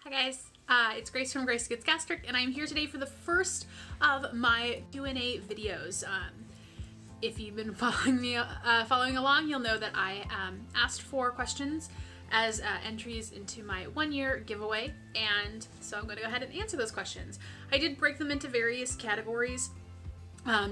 Hi guys, it's Grace from Grace Gets Gastric, and I'm here today for the first of my Q&A videos. If you've been following along, you'll know that I asked for questions as entries into my one-year giveaway, and so I'm going to go ahead and answer those questions. I did break them into various categories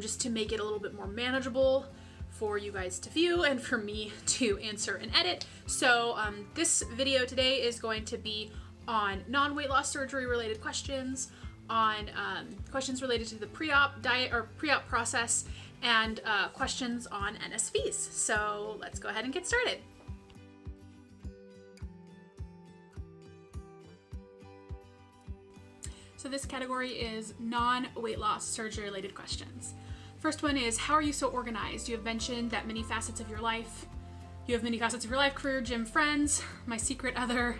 just to make it a little bit more manageable for you guys to view and for me to answer and edit. So this video today is going to be on non-weight loss surgery related questions, on questions related to the pre-op diet or pre-op process, and questions on NSVs. So let's go ahead and get started. So this category is non-weight loss surgery related questions. First one is, how are you so organized? You have mentioned that many facets of your life. You have many facets of your life: career, gym, friends, my secret other,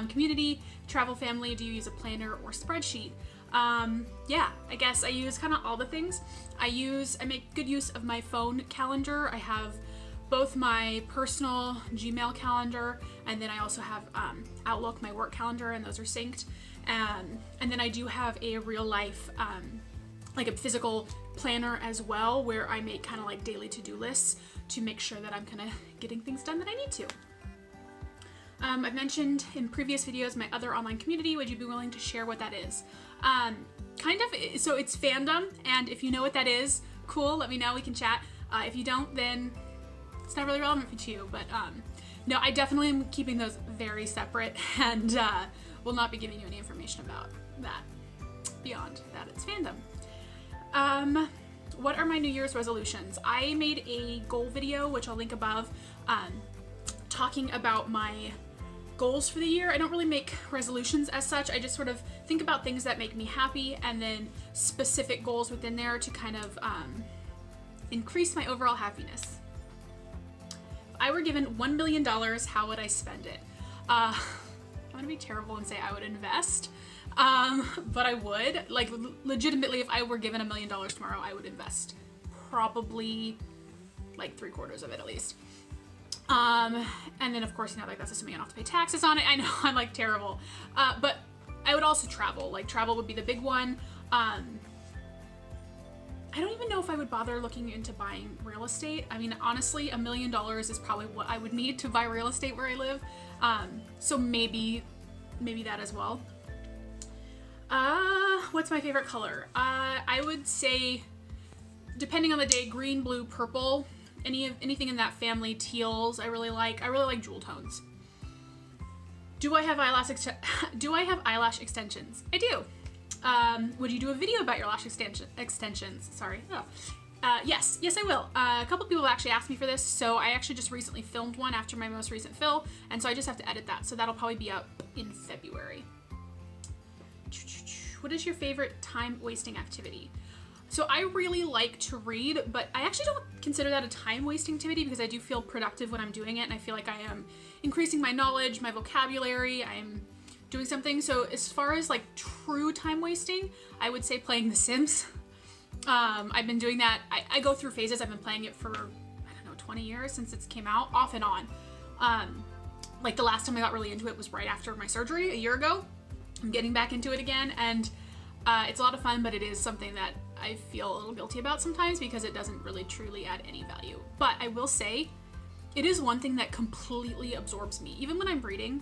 community, travel, family. Do you use a planner or spreadsheet? Yeah, I guess I use kind of all the things. I make good use of my phone calendar. I have both my personal Gmail calendar, and then I also have Outlook, my work calendar, and those are synced. And then I do have a real life, like a physical planner as well, where I make kind of like daily to-do lists to make sure that I'm kind of getting things done that I need to. I've mentioned in previous videos my other online community. Would you be willing to share what that is? So it's fandom, and if you know what that is, cool, let me know, we can chat. If you don't, then it's not really relevant to you, but no, I definitely am keeping those very separate, and will not be giving you any information about that beyond that it's fandom. What are my New Year's resolutions? I made a goal video, which I'll link above, talking about my goals for the year. I don't really make resolutions as such. I just sort of think about things that make me happy, and then specific goals within there to kind of increase my overall happiness. If I were given $1 million, how would I spend it? I'm gonna be terrible and say I would invest, but I would. Like, legitimately, if I were given $1 million tomorrow, I would invest probably like 3/4 of it at least. And then of course, you know, like, that's assuming I don't have to pay taxes on it. I know I'm like terrible, but I would also travel. Like, travel would be the big one. I don't even know if I would bother looking into buying real estate. I mean, honestly, $1 million is probably what I would need to buy real estate where I live. So maybe that as well. What's my favorite color? I would say, depending on the day, green, blue, purple. Anything in that family. Teals I really like. I really like jewel tones. Do I have eyelash extensions? I do. Would you do a video about your lash extensions? Sorry. Oh. Yes, I will. A couple people actually asked me for this, so I actually just recently filmed one after my most recent fill, and so I just have to edit that, so that'll probably be up in February. What is your favorite time-wasting activity? So I really like to read, but I actually don't consider that a time-wasting activity because I do feel productive when I'm doing it, and I feel like I am increasing my knowledge, my vocabulary, I'm doing something. So as far as like true time-wasting, I would say playing The Sims. I've been doing that. I go through phases. I've been playing it for, I don't know, 20 years since it came out, off and on. Like, the last time I got really into it was right after my surgery a year ago. I'm getting back into it again, and it's a lot of fun, but it is something that I feel a little guilty about sometimes because it doesn't really truly add any value. But I will say, it is one thing that completely absorbs me. Even when I'm reading,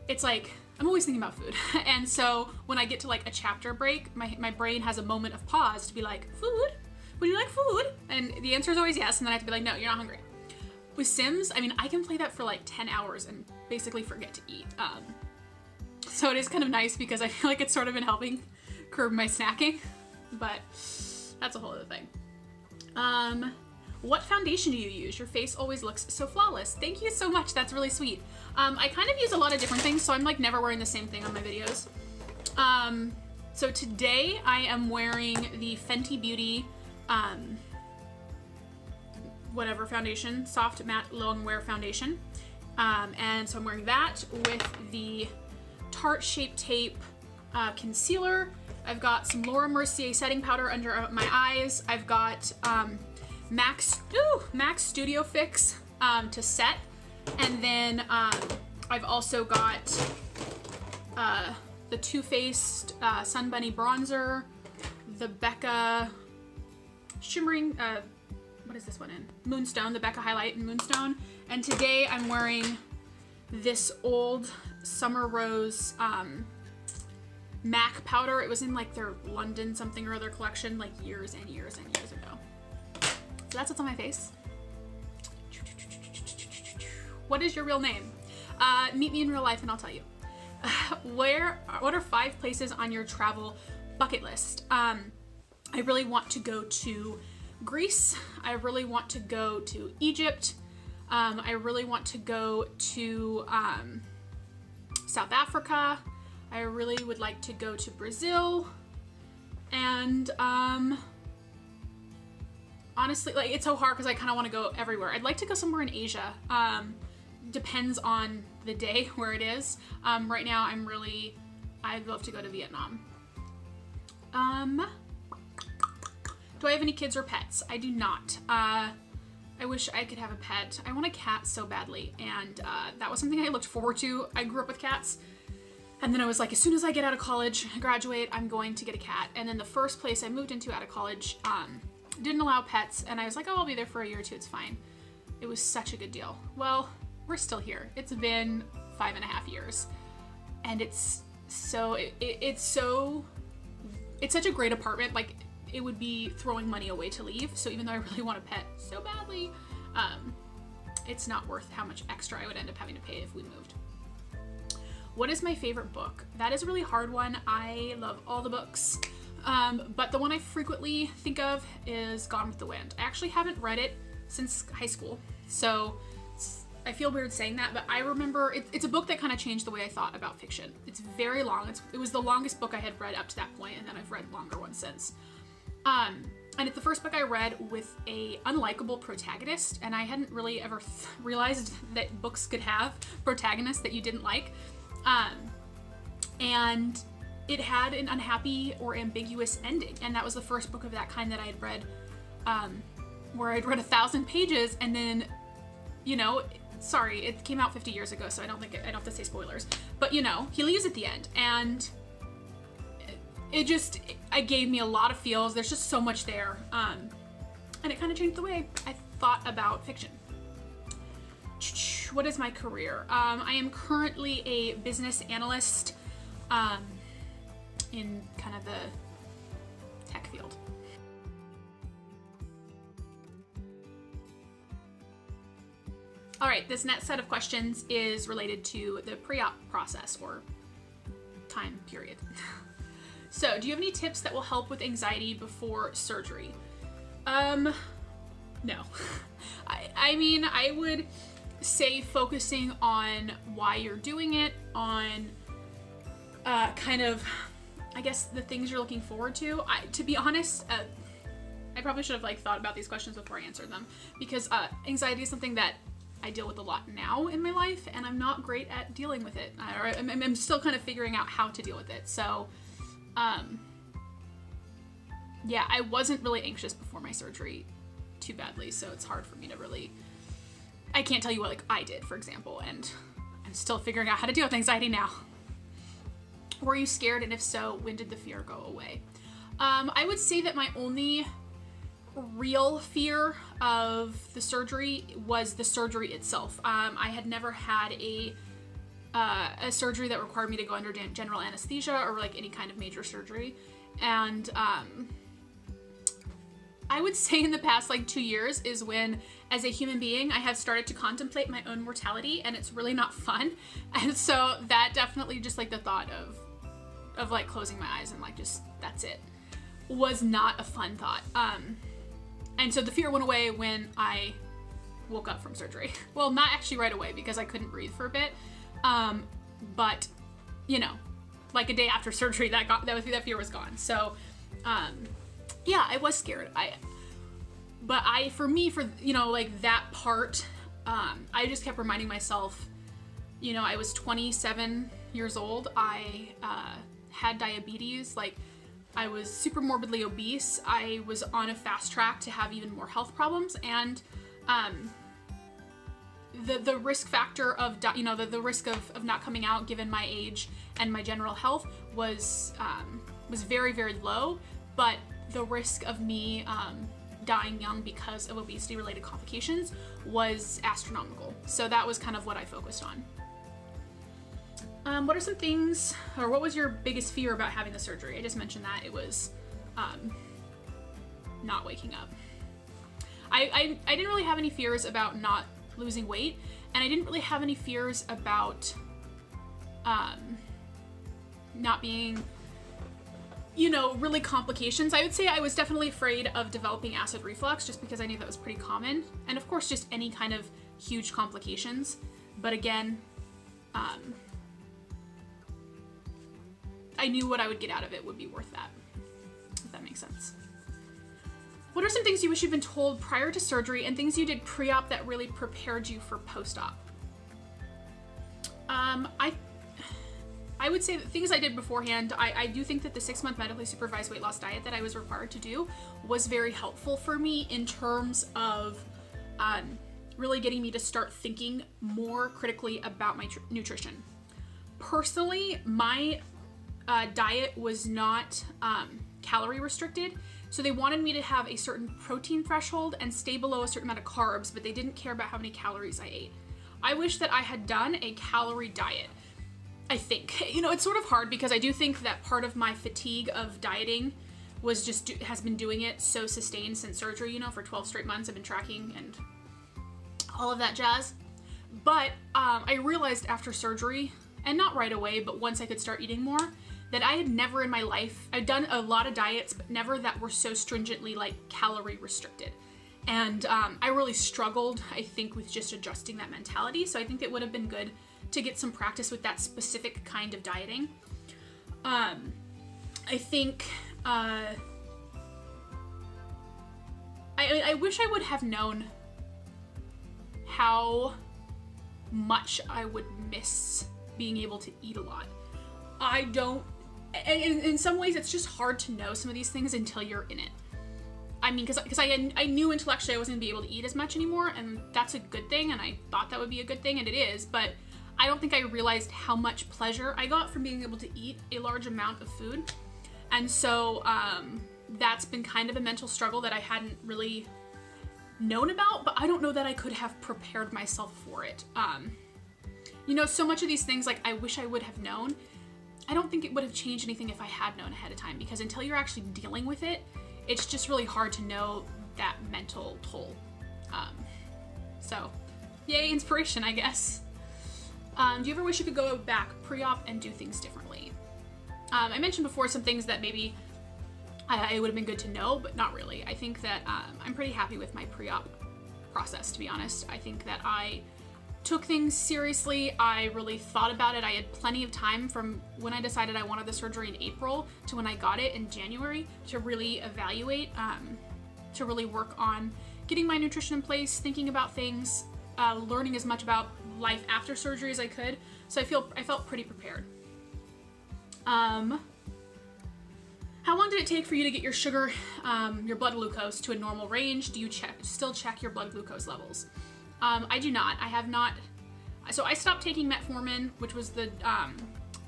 it's like, I'm always thinking about food. And so when I get to like a chapter break, my brain has a moment of pause to be like, food? Would you like food? And the answer is always yes, and then I have to be like, no, you're not hungry. With Sims, I mean, I can play that for like 10 hours and basically forget to eat. So it is kind of nice because I feel like it's sort of been helping curb my snacking, but that's a whole other thing. What foundation do you use? Your face always looks so flawless. Thank you so much. That's really sweet. I kind of use a lot of different things, so I'm like never wearing the same thing on my videos. So today I am wearing the Fenty Beauty, whatever foundation, soft matte long wear foundation. And so I'm wearing that with the Tarte Shape Tape concealer. I've got some Laura Mercier setting powder under my eyes. I've got Max Studio Fix to set, and then I've also got the Too Faced Sun Bunny Bronzer, the Becca Shimmering, what is this one in? Moonstone, the Becca Highlight in Moonstone. And today I'm wearing this old Summer Rose MAC powder. It was in like their London something or other collection like years and years and years ago. So that's what's on my face. What is your real name? Meet me in real life and I'll tell you. What are 5 places on your travel bucket list? I really want to go to Greece. I really want to go to Egypt. I really want to go to South Africa. I really would like to go to Brazil. And honestly, like, it's so hard because I kind of want to go everywhere. I'd like to go somewhere in Asia. Depends on the day where it is. Right now I'd love to go to Vietnam. Do I have any kids or pets? I do not. I wish I could have a pet. I want a cat so badly, and that was something I looked forward to. I grew up with cats, and then I was like, as soon as I get out of college, graduate, I'm going to get a cat. And then the first place I moved into out of college didn't allow pets, and I was like, oh, I'll be there for a year or two, it's fine. It was such a good deal. Well, we're still here. It's been 5.5 years, and it's such a great apartment. Like, it would be throwing money away to leave. So even though I really want a pet so badly, it's not worth how much extra I would end up having to pay if we moved. What is my favorite book? That is a really hard one. I love all the books, but the one I frequently think of is Gone with the Wind. I actually haven't read it since high school, so I feel weird saying that, but I remember it's a book that kind of changed the way I thought about fiction. It's very long. It was the longest book I had read up to that point, and then I've read longer ones since. And it's the first book I read with a unlikable protagonist, and I hadn't really ever realized that books could have protagonists that you didn't like. And it had an unhappy or ambiguous ending, and that was the first book of that kind that I had read, where I'd read 1,000 pages, and then, you know, sorry, it came out 50 years ago, so I don't have to say spoilers, but you know, he leaves at the end, and it gave me a lot of feels. There's just so much there, and it kind of changed the way I thought about fiction. What is my career? I am currently a business analyst in kind of the tech field. All right, this next set of questions is related to the pre-op process or time period. So, do you have any tips that will help with anxiety before surgery? No. I mean, I would say focusing on why you're doing it, on kind of, I guess, the things you're looking forward to. To be honest, I probably should have thought about these questions before I answered them, because anxiety is something that I deal with a lot now in my life, and I'm not great at dealing with it. I'm still kind of figuring out how to deal with it. So, yeah, I wasn't really anxious before my surgery too badly, so it's hard for me to really, I can't tell you what I did, for example, and I'm still figuring out how to deal with anxiety now. Were you scared, and if so, when did the fear go away? I would say that my only real fear of the surgery was the surgery itself. I had never had a surgery that required me to go under general anesthesia or any kind of major surgery, and I would say in the past 2 years is when, as a human being, I have started to contemplate my own mortality, and it's really not fun. And so that definitely just the thought of closing my eyes and just that's it was not a fun thought. And so the fear went away when I woke up from surgery. Well, not actually right away, because I couldn't breathe for a bit. But you know, a day after surgery, that fear was gone. So, yeah, I was scared. For that part, I just kept reminding myself, I was 27 years old. I had diabetes. I was super morbidly obese. I was on a fast track to have even more health problems, and the risk factor of, you know, the risk of not coming out given my age and my general health was very, very low, but the risk of me dying young because of obesity related complications was astronomical. So that was kind of what I focused on. What are some things, or what was your biggest fear about having the surgery? I just mentioned that it was not waking up. I didn't really have any fears about not losing weight, and I didn't really have any fears about not being, you know, really complications. I would say I was definitely afraid of developing acid reflux just because I knew that was pretty common, and of course just any kind of huge complications. But again, I knew what I would get out of it would be worth that, if that makes sense. What are some things you wish you'd been told prior to surgery and things you did pre-op that really prepared you for post-op? I would say that things I did beforehand, I do think that the 6-month medically supervised weight loss diet that I was required to do was very helpful for me in terms of really getting me to start thinking more critically about my nutrition. Personally, my diet was not calorie restricted, so they wanted me to have a certain protein threshold and stay below a certain amount of carbs, but they didn't care about how many calories I ate. I wish that I had done a calorie diet. I think, you know, it's sort of hard because I do think that part of my fatigue of dieting was just has been doing it so sustained since surgery, you know, for 12 straight months I've been tracking and all of that jazz. But I realized after surgery, and not right away, but once I could start eating more, that I had never in my life, I'd done a lot of diets, but never that were so stringently like calorie restricted. And I really struggled, I think, with just adjusting that mentality. So I think it would have been good to get some practice with that specific kind of dieting. I think, I wish I would have known how much I would miss being able to eat a lot. I don't, in some ways it's just hard to know some of these things until you're in it. I mean, because I knew intellectually I wasn't gonna be able to eat as much anymore, and that's a good thing, and I thought that would be a good thing, and it is, but I don't think I realized how much pleasure I got from being able to eat a large amount of food. And so that's been kind of a mental struggle that I hadn't really known about, but I don't know that I could have prepared myself for it. You know, so much of these things, like I wish I would have known, I don't think it would have changed anything if I had known ahead of time, because until you're actually dealing with it, it's just really hard to know that mental toll. So yay, inspiration, I guess. Do you ever wish you could go back pre-op and do things differently? I mentioned before some things that maybe it would have been good to know, but not really. I think that I'm pretty happy with my pre-op process, to be honest. I think that I took things seriously. I really thought about it. I had plenty of time from when I decided I wanted the surgery in April to when I got it in January to really evaluate, to really work on getting my nutrition in place, thinking about things, learning as much about life after surgery as I could. So I felt pretty prepared. How long did it take for you to get your sugar, your blood glucose to a normal range? Do you still check your blood glucose levels? I do not. I have not. So I stopped taking metformin, which was the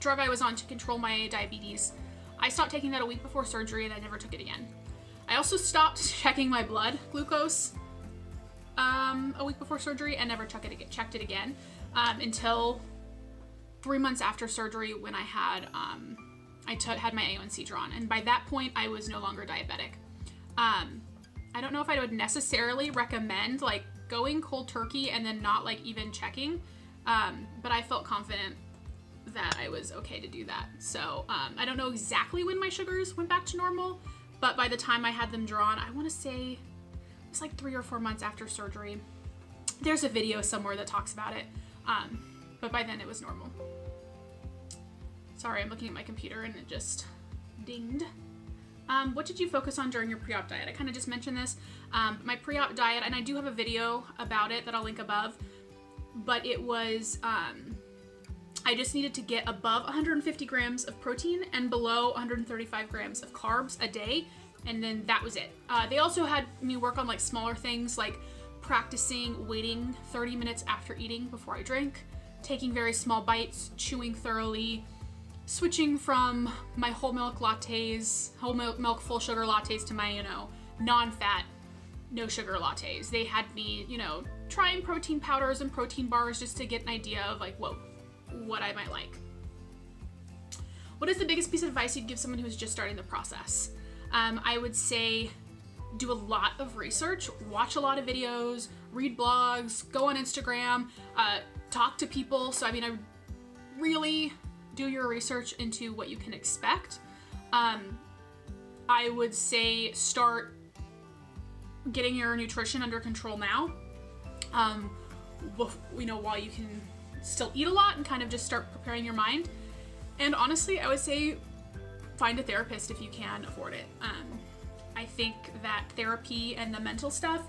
drug I was on to control my diabetes. I stopped taking that a week before surgery and I never took it again. I also stopped checking my blood glucose a week before surgery and never checked it again until 3 months after surgery when I had had my A1C drawn, and by that point I was no longer diabetic. I don't know if I would necessarily recommend like going cold turkey and then not like even checking, but I felt confident that I was okay to do that. So I don't know exactly when my sugars went back to normal, but by the time I had them drawn, I want to say it's like 3 or 4 months after surgery. There's a video somewhere that talks about it, but by then it was normal. Sorry, I'm looking at my computer and it just dinged. What did you focus on during your pre-op diet? I kind of just mentioned this. My pre-op diet, and I do have a video about it that I'll link above, but it was, I just needed to get above 150 grams of protein and below 135 grams of carbs a day, and then that was it. They also had me work on like smaller things like practicing waiting 30 minutes after eating before I drink, taking very small bites, chewing thoroughly, switching from my whole milk lattes, whole milk full sugar lattes to my, non-fat, no sugar lattes. They had me, trying protein powders and protein bars just to get an idea of like, whoa, what I might like. What is the biggest piece of advice you'd give someone who's just starting the process? I would say do a lot of research, watch a lot of videos, read blogs, go on Instagram, talk to people. So, I really do your research into what you can expect. I would say start getting your nutrition under control now, while you can still eat a lot and kind of just start preparing your mind. And honestly, I would say find a therapist if you can afford it. I think that therapy and the mental stuff,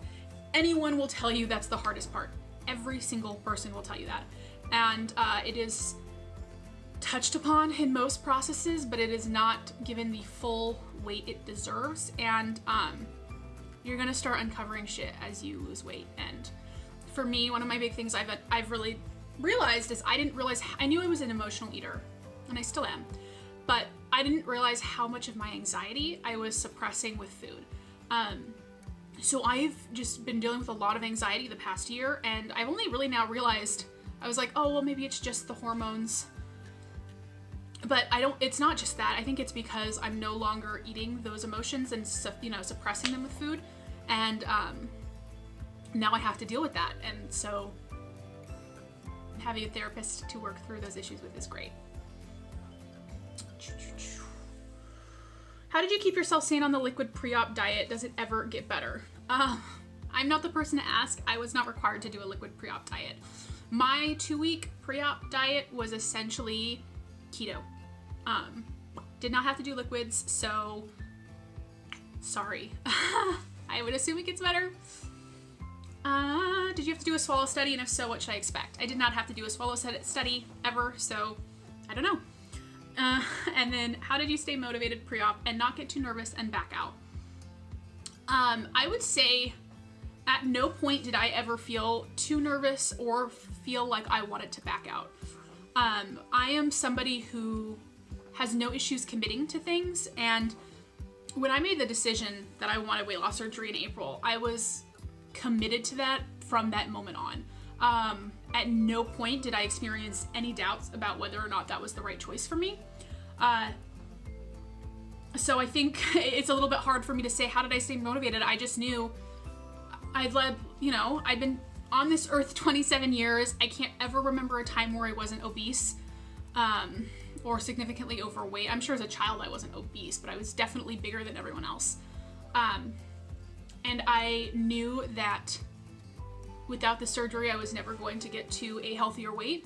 anyone will tell you that's the hardest part. Every single person will tell you that. And it is touched upon in most processes, but it is not given the full weight it deserves. And you're gonna start uncovering shit as you lose weight. And for me, one of my big things I've really realized is I knew I was an emotional eater, and I still am, but I didn't realize how much of my anxiety I was suppressing with food. So I've just been dealing with a lot of anxiety the past year, and I've only really now realized, I was like, oh, well, maybe it's just the hormones. But it's not just that. I think it's because I'm no longer eating those emotions and suppressing them with food. And now I have to deal with that. And so having a therapist to work through those issues with is great. How did you keep yourself sane on the liquid pre-op diet? Does it ever get better? I'm not the person to ask. I was not required to do a liquid pre-op diet. My 2-week pre-op diet was essentially keto. Did not have to do liquids, so sorry. I would assume it gets better. Did you have to do a swallow study, and if so, what should I expect? I did not have to do a swallow study ever, so I don't know. And then how did you stay motivated pre-op and not get too nervous and back out? I would say at no point did I ever feel too nervous or feel like I wanted to back out. I am somebody who has no issues committing to things, and when I made the decision that I wanted weight loss surgery in April, I was committed to that from that moment on. At no point did I experience any doubts about whether or not that was the right choice for me. So I think it's a little bit hard for me to say, how did I stay motivated? I just knew I'd been on this earth 27 years. I can't ever remember a time where I wasn't obese, or significantly overweight. I'm sure as a child I wasn't obese, but I was definitely bigger than everyone else. And I knew that without the surgery, I was never going to get to a healthier weight.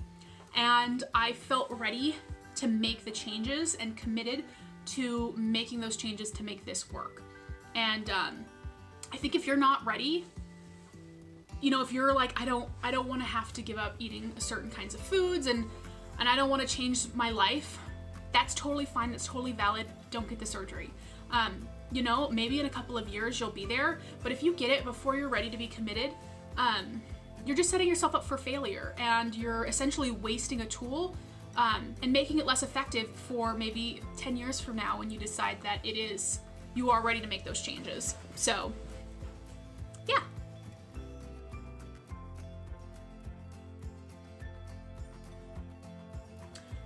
And I felt ready to make the changes and committed to making those changes to make this work. And I think if you're not ready, if you're like, I don't want to have to give up eating certain kinds of foods and I don't want to change my life, that's totally fine. That's totally valid. Don't get the surgery. Maybe in a couple of years you'll be there, but if you get it before you're ready to be committed, you're just setting yourself up for failure, and you're essentially wasting a tool and making it less effective for maybe 10 years from now when you decide that you are ready to make those changes. So, yeah.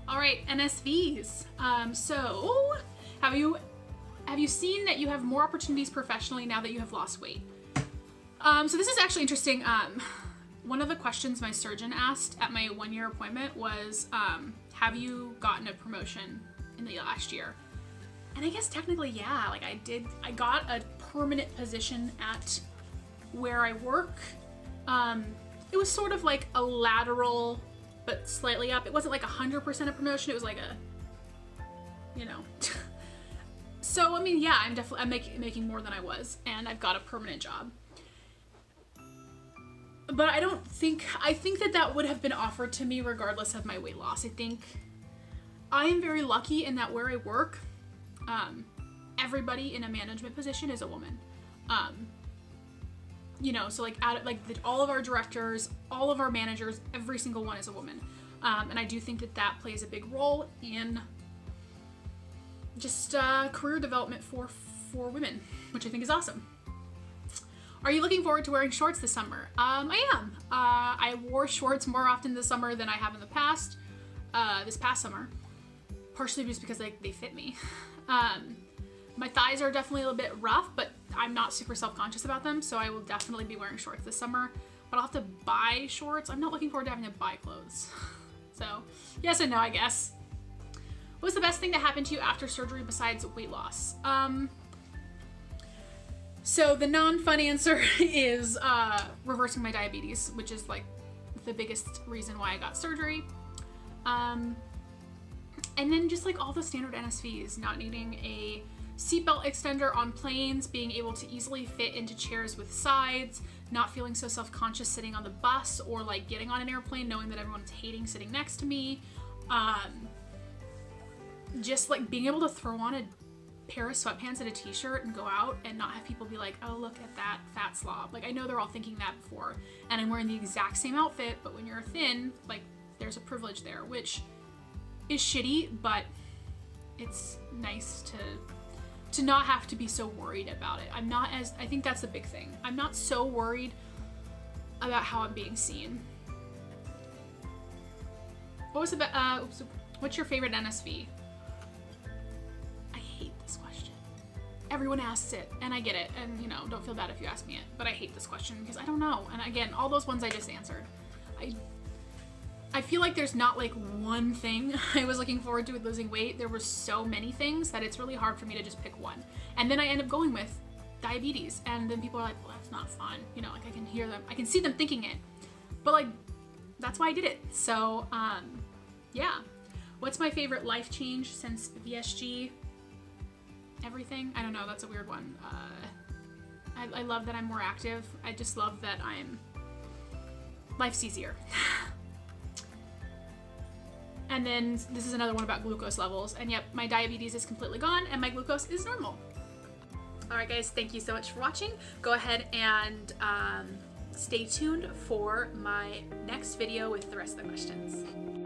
All right, NSVs. So have you seen that you have more opportunities professionally now that you have lost weight? So this is actually interesting. One of the questions my surgeon asked at my 1-year appointment was, have you gotten a promotion in the last year? And I guess technically, yeah, like I got a permanent position at where I work. It was sort of like a lateral, but slightly up. It wasn't like 100% a promotion. It was like So, I mean, yeah, I'm making more than I was, and I've got a permanent job. But I think that would have been offered to me regardless of my weight loss. I think I am very lucky in that where I work, everybody in a management position is a woman. you know, so like all of our directors, all of our managers, every single one is a woman. And I do think that that plays a big role in just career development for women, which I think is awesome. Are you looking forward to wearing shorts this summer? I am. I wore shorts more often this summer than I have in the past, this past summer, partially just because they fit me. My thighs are definitely a little bit rough, but I'm not super self-conscious about them, so I will definitely be wearing shorts this summer, but I'll have to buy shorts. I'm not looking forward to having to buy clothes. So yes and no, I guess. What's the best thing that happened to you after surgery besides weight loss? So the non-fun answer is reversing my diabetes, which is like the biggest reason why I got surgery. And then just like all the standard NSVs, not needing a seatbelt extender on planes, being able to easily fit into chairs with sides, not feeling so self-conscious sitting on the bus or like getting on an airplane knowing that everyone's hating sitting next to me. Just like being able to throw on a pair of sweatpants and a t-shirt and go out and not have people be like, oh, look at that fat slob. Like, I know they're all thinking that before, and I'm wearing the exact same outfit, but when you're thin, like, there's a privilege there, which is shitty, but it's nice to not have to be so worried about it. I think that's the big thing. I'm not so worried about how I'm being seen. What's your favorite NSV? Everyone asks it, and I get it, and you know, don't feel bad if you ask me it, but I hate this question because I don't know. And again, all those ones I just answered. I feel like there's not like one thing I was looking forward to with losing weight. There were so many things that it's really hard for me to just pick one. And then I end up going with diabetes, and then people are like, well, that's not fun. You know, like I can hear them, I can see them thinking it, but like, that's why I did it. So, yeah. What's my favorite life change since VSG? Everything? I don't know, that's a weird one. I love that I'm more active. I just love that life's easier. And then this is another one about glucose levels, and yep, my diabetes is completely gone and my glucose is normal. All right guys, thank you so much for watching. Go ahead and stay tuned for my next video with the rest of the questions.